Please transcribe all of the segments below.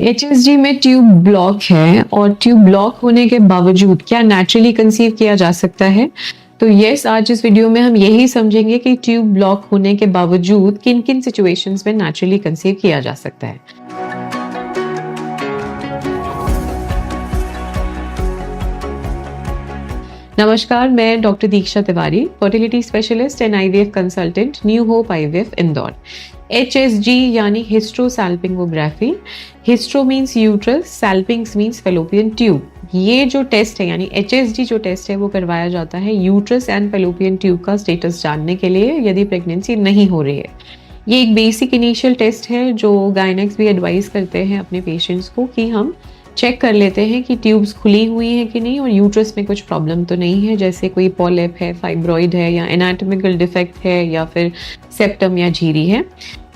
HSG में tube block है और ट्यूब ब्लॉक होने के बावजूद क्या नेचुरली कंसीव किया जा सकता है? तो यस, आज इस वीडियो में हम यही समझेंगे कि ट्यूब ब्लॉक होने के बावजूद किन किन सिचुएशंस में नेचुरली कंसीव किया जा सकता है। नमस्कार, मैं doctor Diksha Tiwari, fertility specialist and IVF consultant, New Hope IVF Indore. HSG यानी hysterosalpingography. Hystero means uterus, salpinx means fallopian tube. ये जो टेस्ट है यानी HSG जो टेस्ट है वो करवाया जाता है यूट्रस एंड फेलोपियन ट्यूब का स्टेटस जानने के लिए यदि प्रेगनेंसी नहीं हो रही है। ये एक बेसिक इनिशियल टेस्ट है जो गायनेक्स भी एडवाइस करते हैं अपने पेशेंट्स को कि हम चेक कर लेते हैं कि ट्यूब्स खुली हुई हैं कि नहीं और यूट्रस में कुछ प्रॉब्लम तो नहीं है, जैसे कोई पॉलिप है, फाइब्रॉइड है या एनाटॉमिकल डिफेक्ट है या फिर सेप्टम या झिरी है।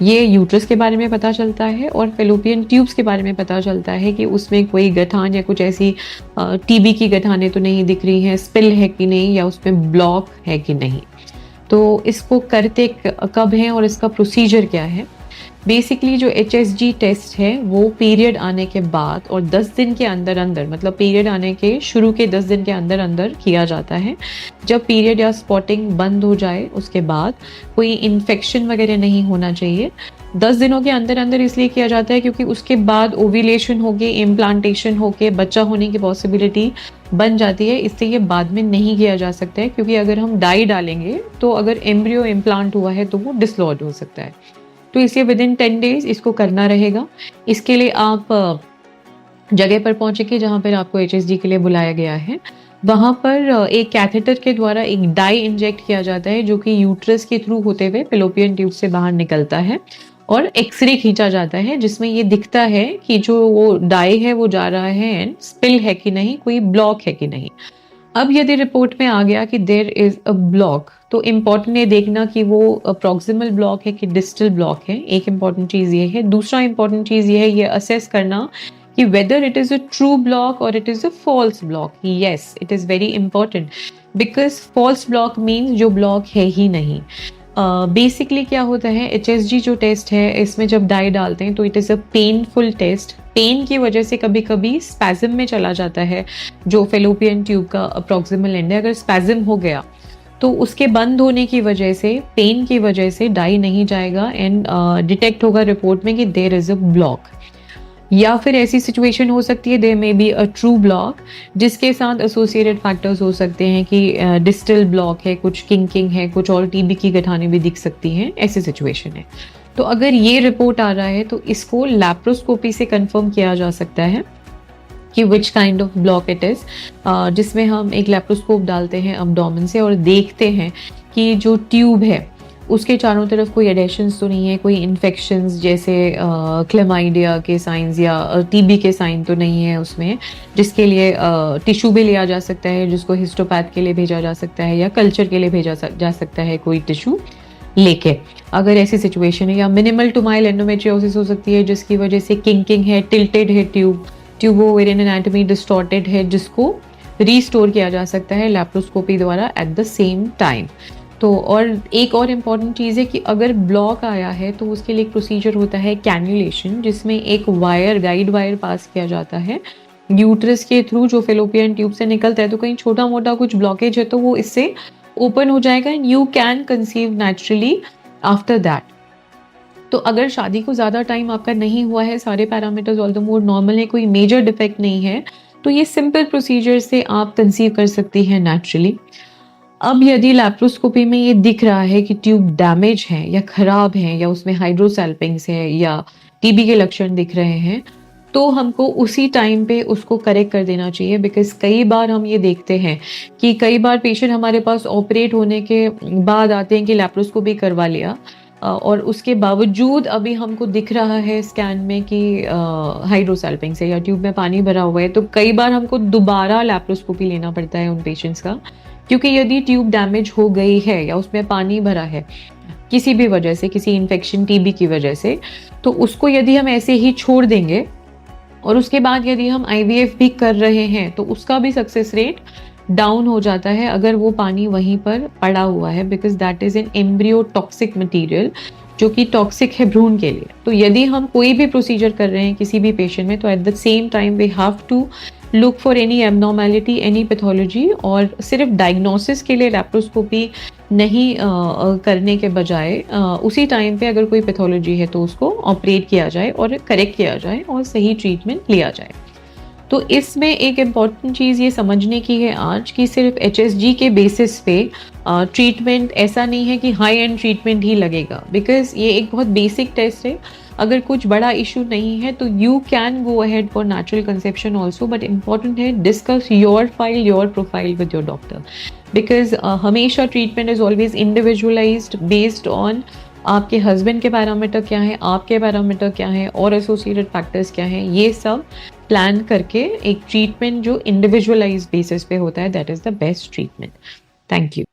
ये यूट्रस के बारे में पता चलता है और फेलोपियन ट्यूब्स के बारे में पता चलता है कि उसमें कोई गठान या कुछ ऐसी टीबी की गठानें तो नहीं दिख रही हैं, स्पिल है कि नहीं या उसमें ब्लॉक है कि नहीं। तो इसको करते कब हैं और इसका प्रोसीजर क्या है? बेसिकली जो HSG टेस्ट है वो पीरियड आने के बाद और 10 दिन के अंदर अंदर, मतलब पीरियड आने के शुरू के 10 दिन के अंदर अंदर किया जाता है। जब पीरियड या स्पॉटिंग बंद हो जाए उसके बाद कोई इन्फेक्शन वगैरह नहीं होना चाहिए। 10 दिनों के अंदर अंदर इसलिए किया जाता है क्योंकि उसके बाद ओव्यूलेशन होके, इम्प्लांटेशन होके बच्चा होने की पॉसिबिलिटी बन जाती है, इससे ये बाद में नहीं किया जा सकता है क्योंकि अगर हम डाई डालेंगे तो अगर एम्ब्रियो इम्प्लांट हुआ है तो वो डिसलॉज हो सकता है। तो इसलिए विद इन 10 डेज इसको करना रहेगा। इसके लिए आप जगह पर पहुंचेंगे जहां पर आपको HSG के लिए बुलाया गया है। वहां पर एक कैथेटर के द्वारा एक डाई इंजेक्ट किया जाता है जो कि यूट्रस के थ्रू होते हुए फेलोपियन ट्यूब से बाहर निकलता है और एक्सरे खींचा जाता है जिसमें ये दिखता है कि जो वो डाई है वो जा रहा है एंड स्पिल है कि नहीं, कोई ब्लॉक है कि नहीं। अब यदि रिपोर्ट में आ गया कि देयर इज अ ब्लॉक तो इम्पॉर्टेंट है देखना कि वो प्रॉक्सिमल ब्लॉक है कि डिस्टल ब्लॉक है। एक इम्पॉर्टेंट चीज़ ये है। दूसरा इम्पॉर्टेंट चीज़ ये है ये असेस करना कि whether it is a true block और it is a false block. Yes, it is very important because false block means जो ब्लॉक है ही नहीं। बेसिकली क्या होता है, HSG जो टेस्ट है इसमें जब डाई डालते हैं तो it is a painful test. Pain की वजह से कभी कभी स्पैज्म में चला जाता है जो फेलोपियन ट्यूब का प्रॉक्सिमल एंड है। अगर स्पैज्म हो गया तो उसके बंद होने की वजह से, पेन की वजह से डाई नहीं जाएगा एंड डिटेक्ट होगा रिपोर्ट में कि देयर इज अ ब्लॉक। या फिर ऐसी सिचुएशन हो सकती है there may be a true block जिसके साथ एसोसिएटेड फैक्टर्स हो सकते हैं कि डिस्टल ब्लॉक है, कुछ किंकिंग है, कुछ और टीबी की गठानें भी दिख सकती हैं। ऐसी सिचुएशन है तो अगर ये रिपोर्ट आ रहा है तो इसको लैप्रोस्कोपी से कंफर्म किया जा सकता है कि which kind of block it is, जिसमें हम एक लैप्रोस्कोप डालते हैं अब्डोमेन से और देखते हैं कि जो ट्यूब है उसके चारों तरफ कोई एडेशंस तो नहीं है, कोई इन्फेक्शंस जैसे क्लेमाइडिया के साइंस या टीबी के साइन तो नहीं है उसमें, जिसके लिए टिश्यू भी लिया जा सकता है जिसको हिस्टोपैथ के लिए भेजा जा सकता है या कल्चर के लिए भेजा जा सकता है कोई टिश्यू लेके। अगर ऐसी सिचुएशन है या मिनिमल टू माइल्ड एंडोमेट्रियोसिस हो सकती है जिसकी वजह से किंकिंग है, टिल्टेड है ट्यूबोवेरियन एनाटॉमी डिस्टॉर्टेड है, जिसको रीस्टोर किया जा सकता है लैप्रोस्कोपी द्वारा एट द सेम टाइम। तो और एक और इम्पॉर्टेंट चीज़ है कि अगर ब्लॉक आया है तो उसके लिए एक प्रोसीजर होता है कैन्युलेशन, जिसमें एक वायर, गाइड वायर पास किया जाता है यूट्रस के थ्रू जो फेलोपियन ट्यूब से निकलता है। तो कहीं छोटा मोटा कुछ ब्लॉकेज है तो वो इससे ओपन हो जाएगा and you can conceive naturally after that. तो अगर शादी को ज़्यादा टाइम आपका नहीं हुआ है, सारे parameters all the more normal है, कोई मेजर डिफेक्ट नहीं है, तो ये सिंपल प्रोसीजर से आप कंसीव कर सकती हैं नेचुरली। अब यदि लैप्रोस्कोपी में ये दिख रहा है कि ट्यूब डैमेज है या खराब है या उसमें हाइड्रोसैल्पिंग्स है या टीबी के लक्षण दिख रहे हैं तो हमको उसी टाइम पे उसको करेक्ट कर देना चाहिए। बिकॉज कई बार हम ये देखते हैं कि कई बार पेशेंट हमारे पास ऑपरेट होने के बाद आते हैं कि लैप्रोस्कोपी करवा लिया और उसके बावजूद अभी हमको दिख रहा है स्कैन में कि हाइड्रोसैल्पिंग से या ट्यूब में पानी भरा हुआ है। तो कई बार हमको दोबारा लैप्रोस्कोपी लेना पड़ता है उन पेशेंट्स का, क्योंकि यदि ट्यूब डैमेज हो गई है या उसमें पानी भरा है किसी भी वजह से, किसी इन्फेक्शन टीबी की वजह से, तो उसको यदि हम ऐसे ही छोड़ देंगे और उसके बाद यदि हम IVF भी कर रहे हैं तो उसका भी सक्सेस रेट डाउन हो जाता है अगर वो पानी वहीं पर पड़ा हुआ है, because that is an embryo toxic material जो कि टॉक्सिक है भ्रूण के लिए। तो यदि हम कोई भी प्रोसीजर कर रहे हैं किसी भी पेशेंट में, तो at the same time we have to look for any abnormality, any pathology, और सिर्फ डायग्नोसिस के लिए लैप्रोस्कोपी नहीं करने के बजाय उसी टाइम पे अगर कोई पैथोलॉजी है तो उसको ऑपरेट किया जाए और करेक्ट किया जाए और सही ट्रीटमेंट लिया जाए। तो इसमें एक इम्पॉर्टेंट चीज़ ये समझने की है आज कि सिर्फ HSG के बेसिस पे ट्रीटमेंट ऐसा नहीं है कि हाई एंड ट्रीटमेंट ही लगेगा, बिकॉज ये एक बहुत बेसिक टेस्ट है। अगर कुछ बड़ा इशू नहीं है तो you can go ahead for natural conception also, but important है discuss your file, your profile with your doctor, because हमेशा treatment is always individualized based on आपके हस्बैंड के पैरामीटर क्या है, आपके पैरामीटर क्या है और एसोसिएटेड फैक्टर्स क्या हैं, ये सब प्लान करके एक ट्रीटमेंट जो इंडिविजुअलाइज्ड बेसिस पे होता है, that is the best treatment. Thank you.